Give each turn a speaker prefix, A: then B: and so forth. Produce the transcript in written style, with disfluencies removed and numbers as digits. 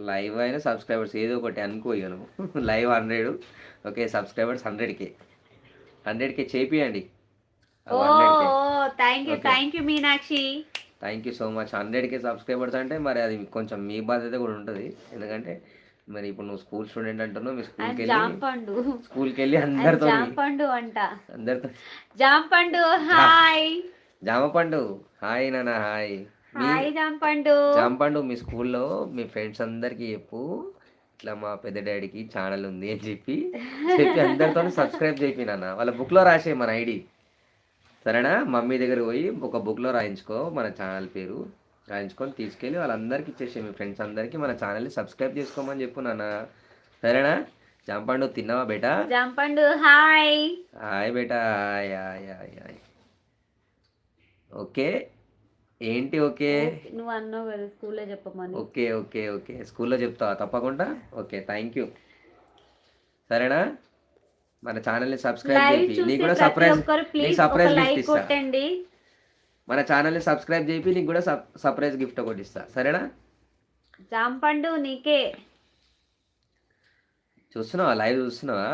A: Live అయినా subscribers ఏదో ఒకటి అనుకో ఇక నువ్వు live 100. Okay, subscribers 100K. 100K చేపియండి.
B: ఓ
A: 100K. Okay,
B: thank you Meenakshi.
A: Thank you so much. 100K subscribers అంటే మరి అది కొంచెం మీ బాధ్యత కూడా ఉంటుంది. ఎందుకంటే మరి ఇప్పుడు నువ్వు స్కూల్ స్టూడెంట్ అంటున్నావు, మీ స్కూల్కి వెళ్ళి అందరితో
B: జాంపండు అంట.
A: అందరితో
B: జాంపండు హాయ్.
A: జామపండు హాయ్ నాన్న హాయ్.
B: హాయ్ జాంపండు.
A: జాంపండు మీ స్కూల్లో మీ ఫ్రెండ్స్ అందరికీ చెప్పు, ఇట్లా మా పెద్ద డాడీకి ఛానల్ ఉంది అని చెప్పి అందరితో సబ్స్క్రైబ్ చేయి నాన్న. వాళ్ళ బుక్లో రాసే మన ఐడి, సరేనా? మమ్మీ దగ్గర పోయి ఒక బుక్లో రాయించుకో మన ఛానల్ పేరు, రాయించుకొని తీసుకెళ్ళి వాళ్ళందరికీ ఇచ్చేసే, మీ ఫ్రెండ్స్ అందరికీ మన ఛానల్ని సబ్స్క్రైబ్ చేసుకోమని చెప్పు నాన్న, సరేనా? జాంపండు తిన్నావా బేటా?
B: జాంపండు హాయ్.
A: హాయ్ బేటా, hi hi hi hi. Okay ఏంటి ఓకే?
B: నువ్వు అన్నావు కదా స్కూల్లో చెప్పమని.
A: ఓకే ఓకే ఓకే, స్కూల్లో చెప్తావా తప్పకుండా? ఓకే, థ్యాంక్ యూ, సరేనా? మన ఛానల్ని సబ్స్క్రైబ్ చేయి, నీకు కూడా సర్ప్రైజ్ గిఫ్ట్ ఇస్తా. మన ఛానల్ని సబ్స్క్రైబ్ చేయి, నీకు కూడా సర్ప్రైజ్ గిఫ్ట్ ఒకటి ఇస్తా, సరేనా?
B: జాంపండు నీకే.
A: చూస్తున్నావా? లైవ్ చూసినావా?